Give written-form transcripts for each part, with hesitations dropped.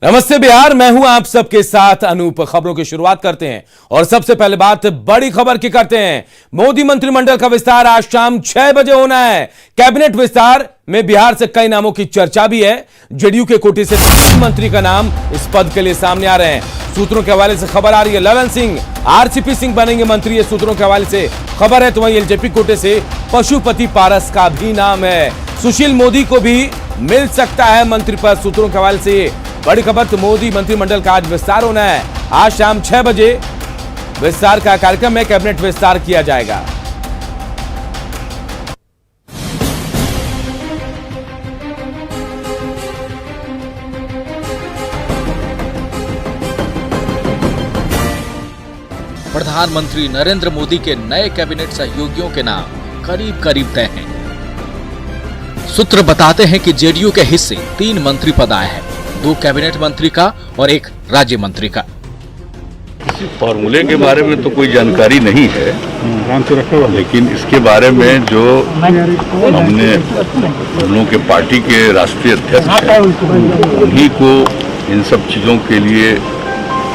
नमस्ते बिहार, मैं हूं आप सबके साथ अनूप। खबरों की शुरुआत करते हैं और सबसे पहले बात बड़ी खबर की करते हैं। मोदी मंत्रिमंडल का विस्तार आज शाम 6 बजे होना है। कैबिनेट विस्तार में बिहार से कई नामों की चर्चा भी है। जेडीयू के कोटे से 3 मंत्री का नाम इस पद के लिए सामने आ रहे हैं। सूत्रों के हवाले से खबर आ रही है ललन सिंह, आरसीपी सिंह बनेंगे मंत्री। ये सूत्रों के हवाले से खबर है। तो वहीं एलजेपी कोटे से पशुपति पारस का भी नाम है। सुशील मोदी को भी मिल सकता है मंत्री पद। सूत्रों के हवाले से बड़ी खबर। तो मोदी मंत्रिमंडल का आज विस्तार होना है। आज शाम 6 बजे विस्तार का कार्यक्रम में कैबिनेट विस्तार किया जाएगा। प्रधानमंत्री नरेंद्र मोदी के नए कैबिनेट सहयोगियों के नाम करीब करीब तय हैं। सूत्र बताते हैं कि जेडीयू के हिस्से 3 मंत्री पद आए हैं, 2 कैबिनेट मंत्री का और 1 राज्य मंत्री का। इसी फॉर्मूले के बारे में तो कोई जानकारी नहीं है, लेकिन इसके बारे में जो हमने हम लोगों के पार्टी के राष्ट्रीय अध्यक्ष हैं, उन्हीं को इन सब चीजों के लिए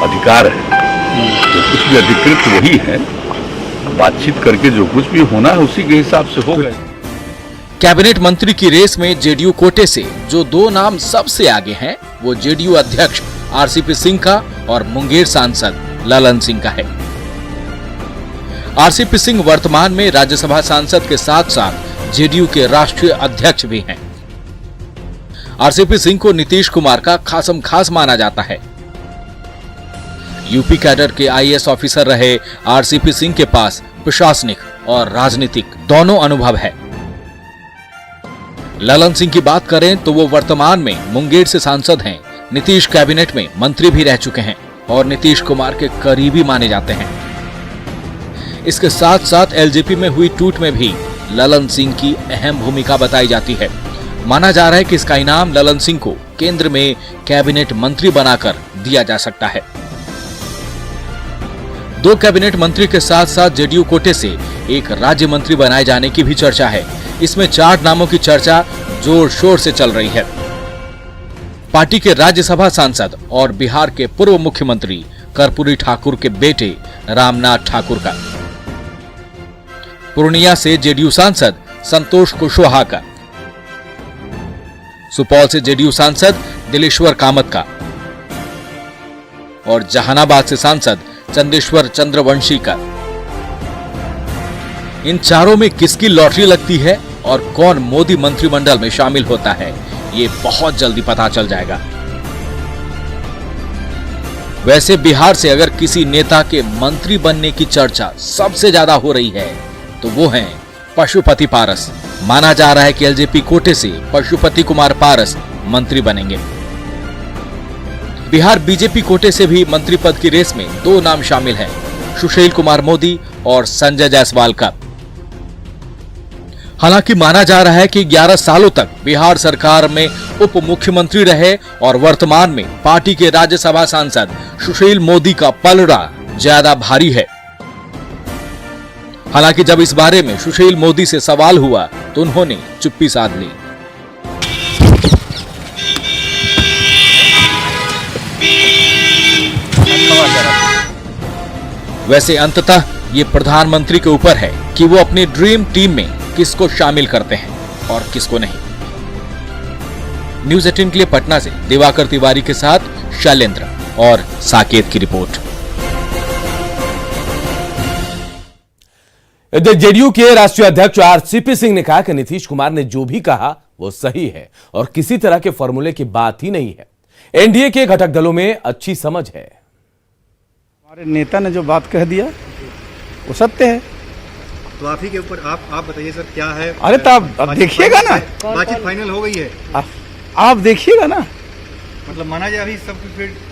अधिकार है। जो कुछ भी अधिकृत वही है, बातचीत करके जो कुछ भी होना है उसी के हिसाब से होगा। कैबिनेट मंत्री की रेस में जेडीयू कोटे से जो 2 नाम सबसे आगे हैं, वो जेडीयू अध्यक्ष आरसीपी सिंह का और मुंगेर सांसद ललन सिंह का है। आरसीपी सिंह वर्तमान में राज्यसभा सांसद के साथ साथ जेडीयू के राष्ट्रीय अध्यक्ष भी हैं। आरसीपी सिंह को नीतीश कुमार का खासम खास माना जाता है। यूपी कैडर के आईएएस ऑफिसर रहे आरसीपी सिंह के पास प्रशासनिक और राजनीतिक दोनों अनुभव है। ललन सिंह की बात करें तो वो वर्तमान में मुंगेर से सांसद हैं, नीतीश कैबिनेट में मंत्री भी रह चुके हैं और नीतीश कुमार के करीबी माने जाते हैं। इसके साथ साथ एलजेपी में हुई टूट में भी ललन सिंह की अहम भूमिका बताई जाती है। माना जा रहा है कि इसका इनाम ललन सिंह को केंद्र में कैबिनेट मंत्री बनाकर दिया जा सकता है। 2 कैबिनेट मंत्री के साथ साथ जेडीयू कोटे से 1 राज्य मंत्री बनाए जाने की भी चर्चा है। इसमें 4 नामों की चर्चा जोर शोर से चल रही है। पार्टी के राज्यसभा सांसद और बिहार के पूर्व मुख्यमंत्री कर्पूरी ठाकुर के बेटे रामनाथ ठाकुर का, पूर्णिया से जेडीयू सांसद संतोष कुशवाहा का, सुपौल से जेडीयू सांसद दिलेश्वर कामत का और जहानाबाद से सांसद चंदेश्वर चंद्रवंशी का। इन चारों में किसकी लॉटरी लगती है और कौन मोदी मंत्रिमंडल में शामिल होता है, ये बहुत जल्दी पता चल जाएगा। वैसे बिहार से अगर किसी नेता के मंत्री बनने की चर्चा सबसे ज्यादा हो रही है तो वो हैं पशुपति पारस। माना जा रहा है कि एलजेपी कोटे से पशुपति कुमार पारस मंत्री बनेंगे। बिहार बीजेपी कोटे से भी मंत्री पद की रेस में 2 नाम शामिल हैं, सुशील कुमार मोदी और संजय जायसवाल का। हालांकि माना जा रहा है कि 11 सालों तक बिहार सरकार में उप मुख्यमंत्री रहे और वर्तमान में पार्टी के राज्यसभा सांसद सुशील मोदी का पलड़ा ज्यादा भारी है। हालांकि जब इस बारे में सुशील मोदी से सवाल हुआ तो उन्होंने चुप्पी साध ली। वैसे अंततः ये प्रधानमंत्री के ऊपर है कि वो अपनी ड्रीम टीम में किसको शामिल करते हैं और किसको नहीं। न्यूज़ 18 के लिए पटना से दिवाकर तिवारी के साथ शैलेंद्र और साकेत की रिपोर्ट। जेडीयू के राष्ट्रीय अध्यक्ष आरसीपी सिंह ने कहा कि नीतीश कुमार ने जो भी कहा वो सही है और किसी तरह के फॉर्मूले की बात ही नहीं है। एनडीए के घटक दलों में अच्छी समझ है। हमारे नेता ने जो बात कह दिया वो सत्य है। तो आप ही के ऊपर आप बताइए सर, क्या है? अरे तो आप देखिएगा ना, बातचीत फाइनल हो गई है। आप देखिएगा ना, मतलब माना जाए अभी सब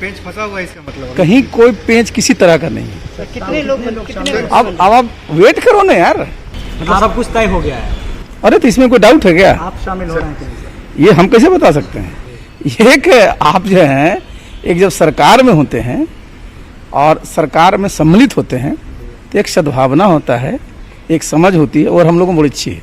पेंच फंसा हुआ है, इसका मतलब कहीं कोई पेंच किसी तरह का नहीं है। कितने लोग अब आप वेट करो ना यार, मतलब सब कुछ तय हो गया है। अरे तो इसमें कोई डाउट है क्या? आप शामिल हो रहे हैं? ये हम कैसे बता सकते हैं? ये कि आप जो हैं एक जब सरकार में होते हैं और सरकार में सम्मिलित होते हैं तो एक सद्भावना होता है, एक समझ होती है और हम लोगों को बड़ी अच्छी है।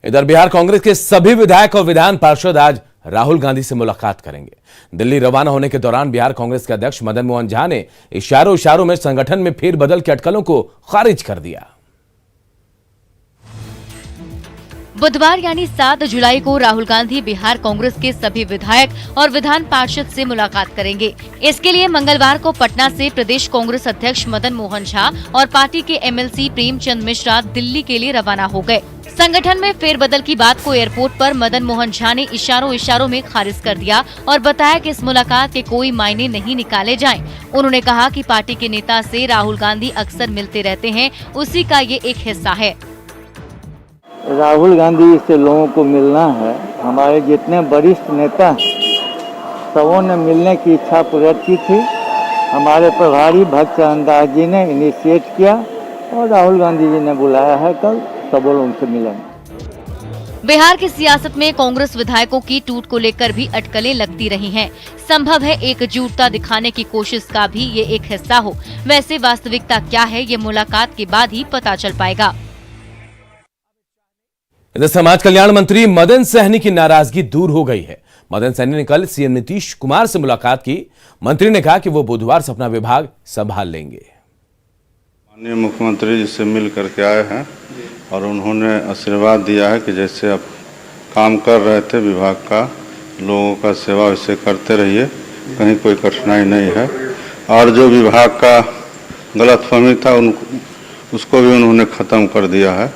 इधर बिहार कांग्रेस के सभी विधायक और विधान पार्षद आज राहुल गांधी से मुलाकात करेंगे। दिल्ली रवाना होने के दौरान बिहार कांग्रेस के अध्यक्ष मदन मोहन झा ने इशारों में संगठन में फेरबदल की अटकलों को खारिज कर दिया। बुधवार यानी 7 जुलाई को राहुल गांधी बिहार कांग्रेस के सभी विधायक और विधान पार्षद से मुलाकात करेंगे। इसके लिए मंगलवार को पटना से प्रदेश कांग्रेस अध्यक्ष मदन मोहन झा और पार्टी के एमएलसी प्रेमचंद मिश्रा दिल्ली के लिए रवाना हो गए। संगठन में फेरबदल की बात को एयरपोर्ट पर मदन मोहन झा ने इशारों में खारिज कर दिया और बताया कि इस मुलाकात के कोई मायने नहीं निकाले जाएं। उन्होंने कहा कि पार्टी के नेता से राहुल गांधी अक्सर मिलते रहते हैं, उसी का ये एक हिस्सा है। राहुल गांधी से लोगों को मिलना है। हमारे जितने वरिष्ठ नेता सबों ने मिलने की इच्छा प्रकट की थी। हमारे प्रभारी भक्त चरण दास जी ने इनिशिएट किया और राहुल गांधी जी ने बुलाया है, कल सब लोग उनसे मिलेंगे। बिहार की सियासत में कांग्रेस विधायकों की टूट को लेकर भी अटकलें लगती रही हैं। संभव है एकजुटता दिखाने की कोशिश का भी ये एक हिस्सा हो। वैसे वास्तविकता क्या है, ये मुलाकात के बाद ही पता चल पाएगा। इधर समाज कल्याण मंत्री मदन सहनी की नाराजगी दूर हो गई है। मदन सहनी ने कल सीएम नीतीश कुमार से मुलाकात की। मंत्री ने कहा कि वो बुधवार से अपना विभाग संभाल लेंगे। माननीय मुख्यमंत्री जी से मिल करके आए हैं और उन्होंने आशीर्वाद दिया है कि जैसे आप काम कर रहे थे विभाग का, लोगों का सेवा वैसे करते रहिए, कहीं कोई कठिनाई नहीं है। और जो विभाग का गलतफहमी था उसको भी उन्होंने ख़त्म कर दिया है,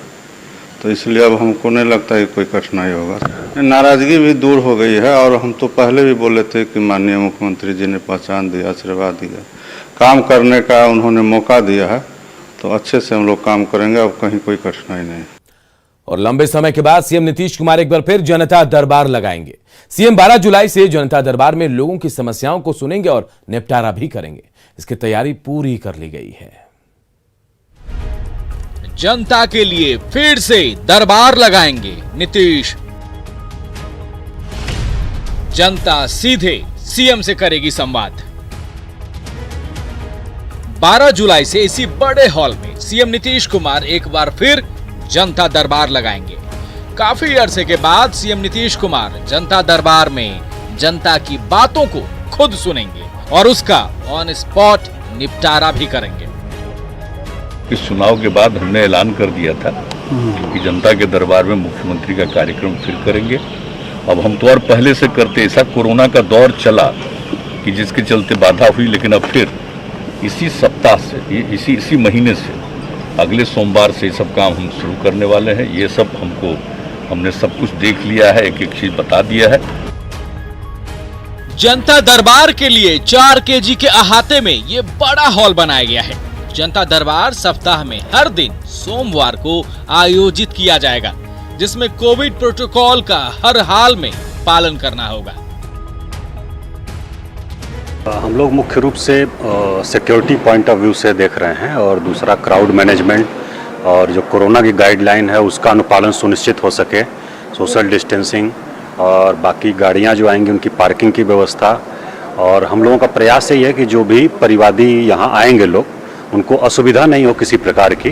तो इसलिए अब हमको नहीं लगता है कोई कठिनाई होगा। नाराज़गी भी दूर हो गई है और हम तो पहले भी बोले थे कि माननीय मुख्यमंत्री जी ने पहचान दिया, आशीर्वाद दिया, काम करने का उन्होंने मौका दिया है, तो अच्छे से हम लोग काम करेंगे। अब कहीं कोई कठिनाई नहीं। और लंबे समय के बाद सीएम नीतीश कुमार एक बार फिर जनता दरबार लगाएंगे। सीएम 12 जुलाई से जनता दरबार में लोगों की समस्याओं को सुनेंगे और निपटारा भी करेंगे। इसकी तैयारी पूरी कर ली गई है। जनता के लिए फिर से दरबार लगाएंगे नीतीश। जनता सीधे सीएम से करेगी संवाद। 12 जुलाई से इसी बड़े हॉल में सीएम नीतीश कुमार एक बार फिर जनता दरबार लगाएंगे। काफी अरसे के बाद सीएम नीतीश कुमार जनता दरबार में जनता की बातों को खुद सुनेंगे और उसका ऑन स्पॉट निपटारा भी करेंगे। इस चुनाव के बाद हमने ऐलान कर दिया था कि जनता के दरबार में मुख्यमंत्री का कार्यक्रम फिर करेंगे। अब हम तो और पहले से करते, ऐसा कोरोना का दौर चला कि जिसके चलते बाधा हुई, लेकिन अब फिर इसी सप्ताह से, इसी महीने से अगले सोमवार से ये सब काम हम शुरू करने वाले हैं। ये सब हमने सब कुछ देख लिया है, एक एक चीज बता दिया है। जनता दरबार के लिए 4 केजी के अहाते में ये बड़ा हॉल बनाया गया है। जनता दरबार सप्ताह में हर दिन सोमवार को आयोजित किया जाएगा, जिसमें कोविड प्रोटोकॉल का हर हाल में पालन करना होगा। हम लोग मुख्य रूप से सिक्योरिटी पॉइंट ऑफ व्यू से देख रहे हैं और दूसरा क्राउड मैनेजमेंट और जो कोरोना की गाइडलाइन है उसका अनुपालन सुनिश्चित हो सके, सोशल डिस्टेंसिंग और बाकी गाड़ियां जो आएंगी उनकी पार्किंग की व्यवस्था। और हम लोगों का प्रयास यही है कि जो भी परिवादी यहाँ आएंगे लोग, उनको असुविधा नहीं हो किसी प्रकार की।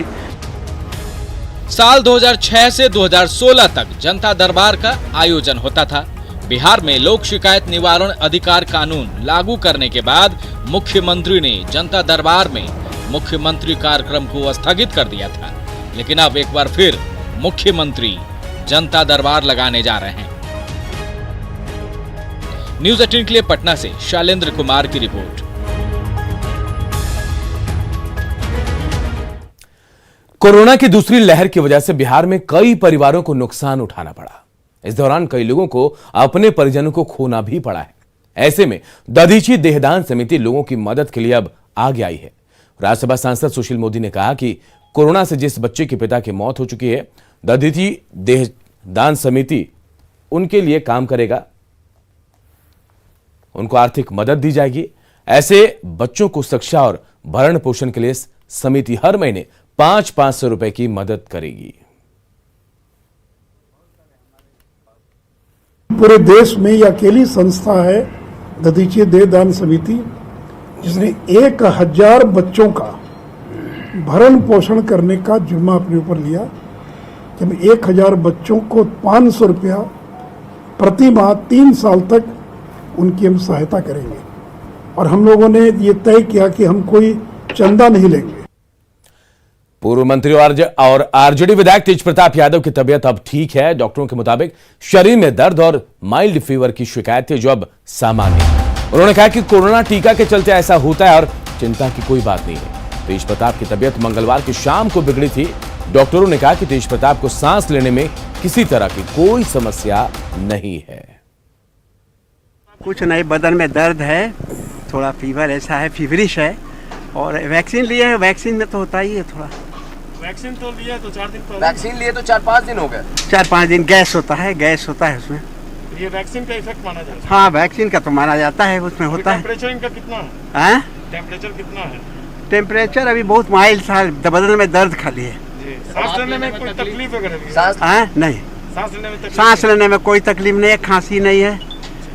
साल 2006 से 2016 तक जनता दरबार का आयोजन होता था। बिहार में लोक शिकायत निवारण अधिकार कानून लागू करने के बाद मुख्यमंत्री ने जनता दरबार में मुख्यमंत्री कार्यक्रम को स्थगित कर दिया था, लेकिन अब एक बार फिर मुख्यमंत्री जनता दरबार लगाने जा रहे हैं। न्यूज़ 18 के लिए पटना से शैलेंद्र कुमार की रिपोर्ट। कोरोना की दूसरी लहर की वजह से बिहार में कई परिवारों को नुकसान उठाना पड़ा। इस दौरान कई लोगों को अपने परिजनों को खोना भी पड़ा है। ऐसे में दधीची देहदान समिति लोगों की मदद के लिए अब आगे आई है। राज्यसभा सांसद सुशील मोदी ने कहा कि कोरोना से जिस बच्चे के पिता की मौत हो चुकी है, दधीची देहदान समिति उनके लिए काम करेगा, उनको आर्थिक मदद दी जाएगी। ऐसे बच्चों को शिक्षा और भरण पोषण के लिए समिति हर महीने 500 रुपए की मदद करेगी। पूरे देश में यह अकेली संस्था है दधीची देहदान समिति जिसने 1000 बच्चों का भरण पोषण करने का जिम्मा अपने ऊपर लिया। जब 1000 बच्चों को 500 रुपया प्रति माह 3 साल तक उनकी हम सहायता करेंगे। और हम लोगों ने ये तय किया कि हम कोई चंदा नहीं लेंगे। पूर्व मंत्री और आरजेडी विधायक तेज प्रताप यादव की तबीयत अब ठीक है। डॉक्टरों के मुताबिक शरीर में दर्द और माइल्ड फीवर की शिकायत थी, जो अब सामान्य है। उन्होंने कहा कि कोरोना टीका के चलते ऐसा होता है और चिंता की कोई बात नहीं है। तेज प्रताप की तबीयत मंगलवार की शाम को बिगड़ी थी। डॉक्टरों ने कहा कि तेज प्रताप को सांस लेने में किसी तरह की कोई समस्या नहीं है। कुछ नहीं, बदन में दर्द है, थोड़ा फीवर ऐसा है, फीवरिश है। और वैक्सीन लिए है, वैक्सीन में तो होता ही है थोड़ा। वैक्सीन तो लिया तो 4 दिन, वैक्सीन लिए तो 4-5 दिन हो गए। 4-5 दिन गैस होता है उसमें। ये वैक्सीन का इफेक्ट माना जाता है? हाँ, वैक्सीन का तो माना जाता है, उसमें होता है। टेम्परेचर इनका कितना है? टेम्परेचर कितना है? टेम्परेचर अभी बहुत माइल्ड सा, बदन में दर्द खाली है। सांस लेने में कोई तकलीफ वगैरह नहीं? सांस लेने में कोई तकलीफ नहीं है, खांसी नहीं है,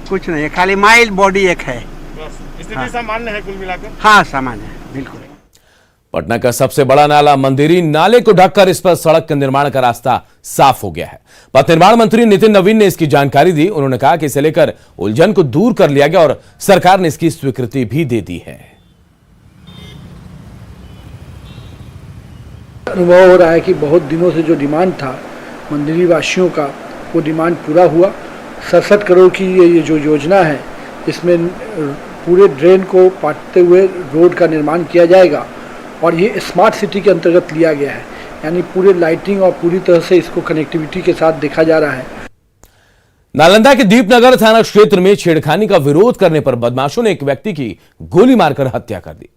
कुछ नहीं है, खाली माइल्ड बॉडी एक है। स्थिति सामान्य है कुल मिलाकर? हाँ, सामान्य है, बिल्कुल। पटना का सबसे बड़ा नाला मंदिरी नाले को ढककर इस पर सड़क के निर्माण का रास्ता साफ हो गया है। पथ निर्माण मंत्री नितिन नवीन ने इसकी जानकारी दी। उन्होंने कहा कि इसे लेकर उलझन को दूर कर लिया गया और सरकार ने इसकी स्वीकृति भी दे दी है। अनुभव हो रहा है कि बहुत दिनों से जो डिमांड था मंदिरी वासियों का, वो डिमांड पूरा हुआ। 67 करोड़ की ये जो योजना है, इसमें पूरे ड्रेन को पाटते हुए रोड का निर्माण किया जाएगा और ये स्मार्ट सिटी के अंतर्गत लिया गया है, यानी पूरे लाइटिंग और पूरी तरह से इसको कनेक्टिविटी के साथ देखा जा रहा है। नालंदा के दीपनगर थाना क्षेत्र में छेड़खानी का विरोध करने पर बदमाशों ने एक व्यक्ति की गोली मारकर हत्या कर दी।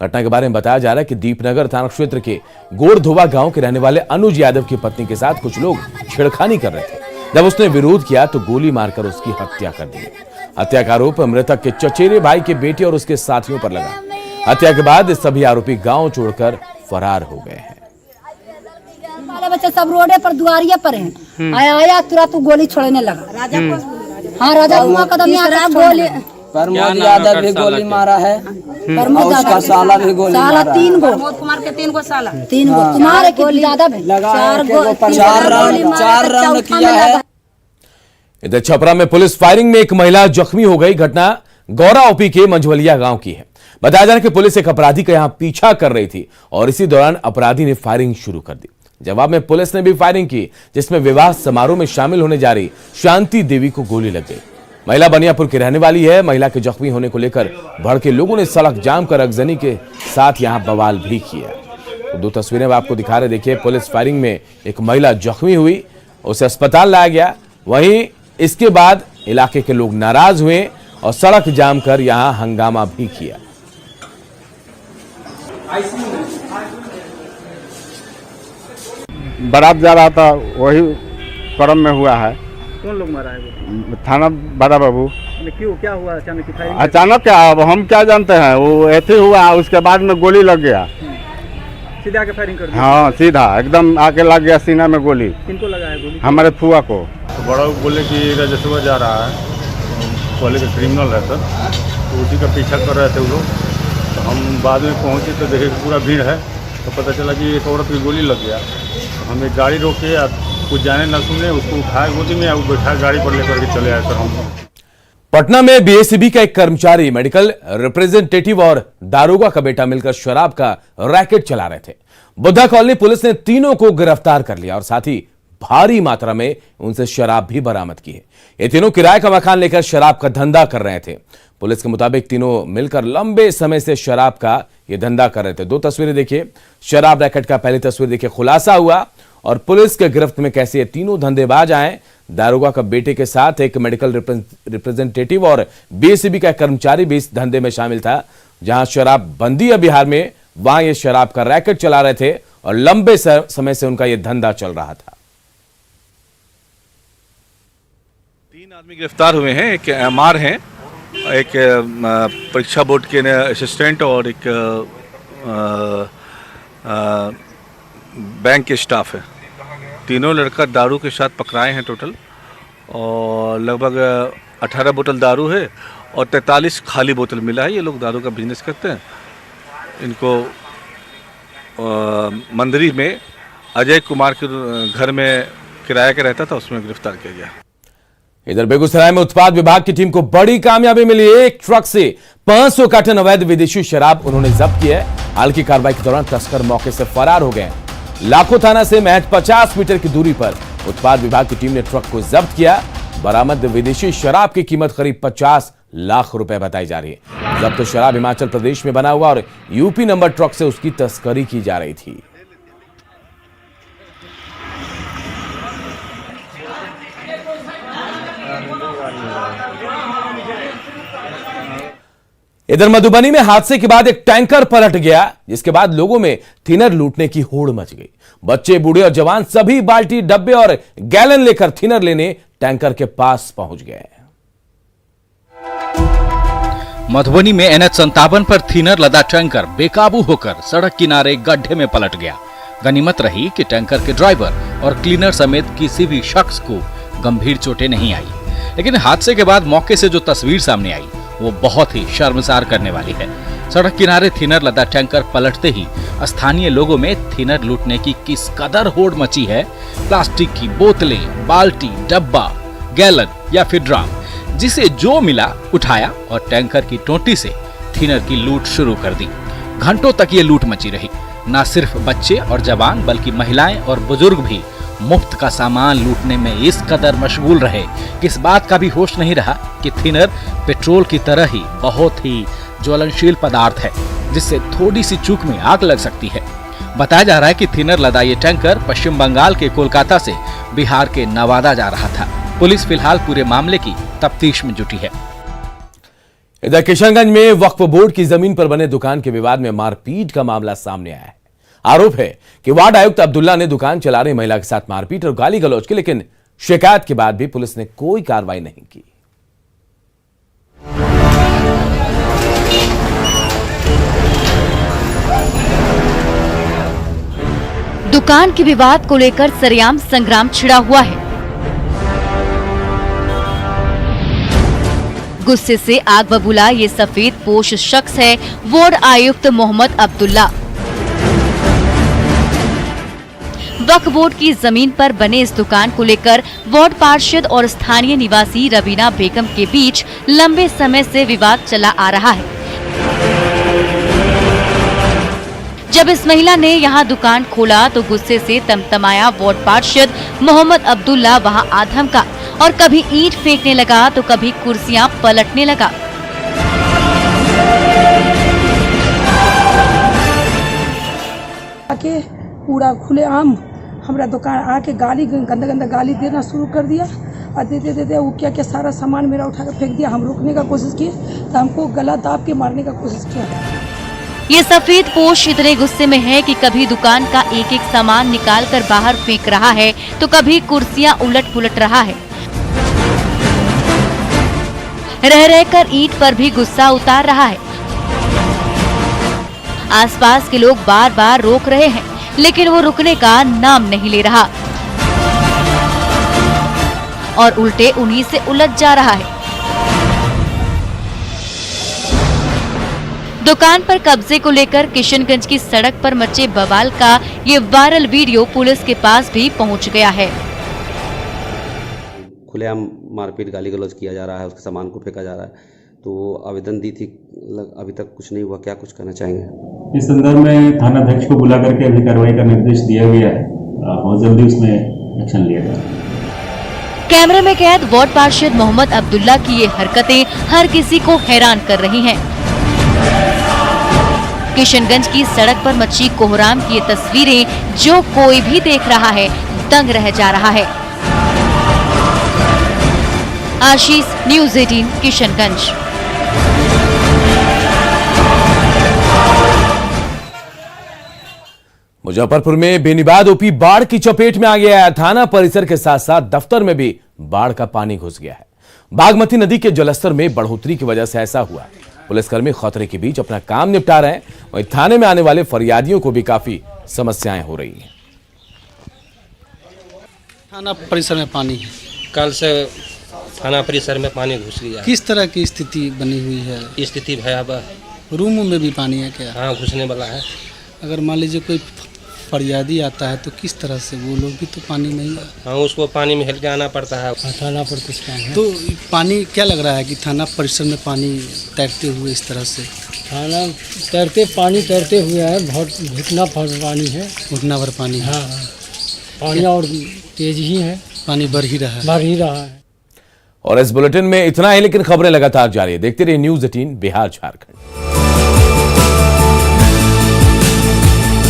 घटना के बारे में बताया जा रहा है कि दीपनगर थाना क्षेत्र के गोरधोवा गांव के रहने वाले अनुज यादव की पत्नी के साथ कुछ लोग छेड़खानी कर रहे थे। जब उसने विरोध किया तो गोली मारकर उसकी हत्या कर दी। हत्या का आरोप मृतक के चचेरे भाई के बेटे और उसके साथियों पर लगा। हत्या के बाद सभी आरोपी गांव छोड़कर फरार हो गए हैं। बाले बच्चे सब रोडे पर दुआरिये पर हैं। आया तुरंत गोली छोड़ने लगा। हाँ, राजा कुमार कदम यहाँ गोली, प्रमोद यादव भी गोली मारा है, उसका साला भी गोली मारा है। 3 गो, प्रमोद कुमार के 3 गो साला, 3 गो तुम्हारे गोली यादव है। 4 राउंड किया है। इधर छपरा में पुलिस फायरिंग में एक महिला जख्मी हो गई। घटना गौरा ओपी के मंझवलिया गांव की है। बताया जा रहा है कि पुलिस एक अपराधी का यहां पीछा कर रही थी और इसी दौरान अपराधी ने फायरिंग शुरू कर दी। जवाब में पुलिस ने भी फायरिंग की, जिसमें विवाह समारोह में शामिल होने जा रही शांति देवी को गोली लग गई। महिला बनियापुर की रहने वाली है। महिला के जख्मी होने को लेकर भड़के लोगों ने सड़क जाम कर अगजनी के साथ यहां बवाल भी किया। तो 2 तस्वीरें आपको दिखा रहे, देखिए। पुलिस फायरिंग में एक महिला जख्मी हुई, उसे अस्पताल लाया गया। वहीं इसके बाद इलाके के लोग नाराज हुए और सड़क जाम कर यहां हंगामा भी किया। बारात जा रहा था, वही क्रम में हुआ है। कौन लोग मारा है वो? थाना बड़ा बाबू। क्यों, क्या हुआ अचानक? अचानक क्या, अब हम क्या जानते हैं। वो ऐसे हुआ, उसके बाद में गोली लग गया। सीधे आके फायरिंग कर दी? हाँ, सीधा एकदम आके लग गया सीना में गोली। किनको लगा है गोली? हमारे फुआ को। तो बड़ा बोले कि राजस्व जा रहा है, पहले का क्रिमिनल है सर, तो उसी का पीछा कर रहे थे वो लोग। तो हम बाद में पहुंचे तो देखे पूरा भीड़ है, तो पता चला कि एक औरत की गोली लग गया। तो हम एक गाड़ी रोके, कुछ जाने न सुने, उसको उठाया गोदी में, वो बैठा गाड़ी पर लेकर के चले आए सर हम। पटना में बीएसईबी का एक कर्मचारी, मेडिकल रिप्रेजेंटेटिव और दारोगा का बेटा मिलकर शराब का रैकेट चला रहे थे। बुद्धा कॉलोनी पुलिस ने तीनों को गिरफ्तार कर लिया और साथ ही भारी मात्रा में उनसे शराब भी बरामद की है। ये तीनों किराए का मकान लेकर शराब का धंधा कर रहे थे। पुलिस के मुताबिक तीनों मिलकर लंबे समय से शराब का ये धंधा कर रहे थे। 2 तस्वीरें देखिए शराब रैकेट का। पहली तस्वीर देखिए, खुलासा हुआ और पुलिस के गिरफ्त में कैसे ये तीनों धंधेबाज आए। दारोगा का बेटे के साथ एक मेडिकल रिप्रेजेंटेटिव और बीएसईबी का कर्मचारी भी इस धंधे में शामिल था। जहां शराब बंदी है बिहार में, वहां ये शराब का रैकेट चला रहे थे और लंबे समय से उनका यह धंधा चल रहा था। 3 आदमी गिरफ्तार हुए हैं। एक एमआर हैं, एक परीक्षा बोर्ड के असिस्टेंट और एक बैंक के स्टाफ है। तीनों लड़का दारू के साथ पकड़ाए हैं टोटल, और लगभग 18 बोतल दारू है और 43 खाली बोतल मिला है। ये लोग दारू का बिजनेस करते हैं। इनको मंदिरी में अजय कुमार के घर में किराया के रहता था, उसमें गिरफ्तार किया गया। इधर बेगूसराय में उत्पाद विभाग की टीम को बड़ी कामयाबी मिली। एक ट्रक से 500 कार्टन अवैध विदेशी शराब उन्होंने जब्त की है। हाल की कार्रवाई के दौरान तस्कर मौके से फरार हो गए। लाखों थाना से महज 50 मीटर की दूरी पर उत्पाद विभाग की टीम ने ट्रक को जब्त किया। बरामद विदेशी शराब की कीमत करीब 50 लाख रुपए बताई जा रही है। जब्त शराब हिमाचल प्रदेश में बना हुआ और यूपी नंबर ट्रक से उसकी तस्करी की जा रही थी। इधर मधुबनी में हादसे के बाद एक टैंकर पलट गया, जिसके बाद लोगों में थिनर लूटने की होड़ मच गई। बच्चे, बूढ़े और जवान सभी बाल्टी, डब्बे और गैलन लेकर थिनर लेने टैंकर के पास पहुंच गए। मधुबनी में NH57 पर थिनर लदा टैंकर बेकाबू होकर सड़क किनारे गड्ढे में पलट गया। गनीमत रही कि टैंकर के ड्राइवर और क्लीनर समेत किसी भी शख्स को गंभीर चोटें नहीं आई, लेकिन हादसे के बाद मौके से जो तस्वीर सामने आई वो बहुत ही शर्मसार करने वाली है। सड़क किनारे थिनर लदा टैंकर पलटते ही स्थानीय लोगों में थिनर लूटने की किस कदर होड़ मची है। प्लास्टिक की बोतलें, बाल्टी, डब्बा, गैलन या फिर ड्राम, जिसे जो मिला उठाया और टैंकर की टोंटी से थिनर की लूट शुरू कर दी। घंटों तक ये लूट मची रही। न सिर्फ बच्चे और जवान बल्कि महिलाएं और बुजुर्ग भी मुफ्त का सामान लूटने में इस कदर मशगूल रहे कि इस बात का भी होश नहीं रहा कि थिनर पेट्रोल की तरह ही बहुत ही ज्वलनशील पदार्थ है, जिससे थोड़ी सी चूक में आग लग सकती है। बताया जा रहा है कि थिनर लदा ये टैंकर पश्चिम बंगाल के कोलकाता से बिहार के नवादा जा रहा था। पुलिस फिलहाल पूरे मामले की तफ्तीश में जुटी है। इधर किशनगंज में वक्फ बोर्ड की जमीन पर बने दुकान के विवाद में मारपीट का मामला सामने आया है। आरोप है कि वार्ड आयुक्त अब्दुल्ला ने दुकान चला रही महिला के साथ मारपीट और गाली गलौज की, लेकिन शिकायत के बाद भी पुलिस ने कोई कार्रवाई नहीं की। दुकान के विवाद को लेकर सरेआम संग्राम छिड़ा हुआ है। गुस्से से आग बबूला ये सफेद पोश शख्स है वार्ड आयुक्त मोहम्मद अब्दुल्ला। वक्फ बोर्ड की जमीन पर बने इस दुकान को लेकर वार्ड पार्षद और स्थानीय निवासी रवीना बेगम के बीच लंबे समय से विवाद चला आ रहा है। जब इस महिला ने यहां दुकान खोला तो गुस्से से तमतमाया वार्ड पार्षद मोहम्मद अब्दुल्ला वहां आधम का और कभी ईंट फेंकने लगा तो कभी कुर्सियां पलटने लगा। आके पूरा खुलेआम हमारा दुकान आके गाली गंदा गंदा गाली देना शुरू कर दिया और दे वो क्या सारा सामान मेरा उठा कर फेंक दिया। हम रोकने का कोशिश किए तो हमको गला दाब के मारने का कोशिश किया। ये सफेद पोश इतने गुस्से में है कि कभी दुकान का एक एक सामान निकाल कर बाहर फेंक रहा है तो कभी कुर्सियां उलट पुलट रहा है। रह रहकर ईंट पर भी गुस्सा उतार रहा है। आसपास के लोग बार बार रोक रहे हैं लेकिन वो रुकने का नाम नहीं ले रहा और उल्टे उन्हीं से उलझ जा रहा है। दुकान पर कब्जे को लेकर किशनगंज की सड़क पर मचे बवाल का ये वायरल वीडियो पुलिस के पास भी पहुंच गया है। खुलेआम मारपीट गाली गलौज किया जा रहा है, उसके सामान को फेंका जा रहा है। तो आवेदन दी थी, अभी तक कुछ नहीं हुआ, क्या कुछ कहना चाहेंगे? इस संदर्भ में थाना अध्यक्ष को बुला करके अभी कार्रवाई का निर्देश दिया गया है, बहुत जल्दी उसमें एक्शन लिया जाएगा। कैमरे में कैद वार्ड पार्षद मोहम्मद अब्दुल्ला की ये हरकतें हर किसी को हैरान कर रही हैं। किशनगंज की सड़क पर मची कोहराम की ये तस्वीरें जो कोई भी देख रहा है दंग रह जा रहा है। आशीष, न्यूज़ 18 किशनगंज। मुजफ्फरपुर में बेनीबाद ओपी बाढ़ की चपेट में आ गया है। थाना परिसर के साथ साथ दफ्तर में भी बाढ़ का पानी घुस गया है। बागमती नदी के जलस्तर में बढ़ोतरी की वजह से ऐसा हुआ। पुलिसकर्मी खतरे के बीच अपना काम निपटा रहे हैं, वहीं थाने में आने वाले फरियादियों को भी काफी समस्याएं हो रही हैं। थाना परिसर में पानी है, कल से थाना परिसर में पानी घुस गया। किस तरह की स्थिति बनी हुई है? स्थिति भयावह। रूमों में भी पानी है क्या? हाँ, घुसने वाला है। अगर मान लीजिए कोई फरियादी आता है तो किस तरह से वो लोग भी तो पानी नहीं है। हाँ, उसको पानी में हेल के आना पड़ता है। थाना पर कुछ काम है तो पानी क्या लग रहा है कि थाना परिसर में पानी तैरते हुए इस तरह से थाना पानी तैरते हुए है, बहुत घुटना भर पानी है। घुटना भर पानी है। हाँ, पानी और तेज ही है, पानी बढ़ ही रहा है। और इस बुलेटिन में इतना ही, लेकिन खबरें लगातार जारी है। देखते रहिए News 18 बिहार झारखंड।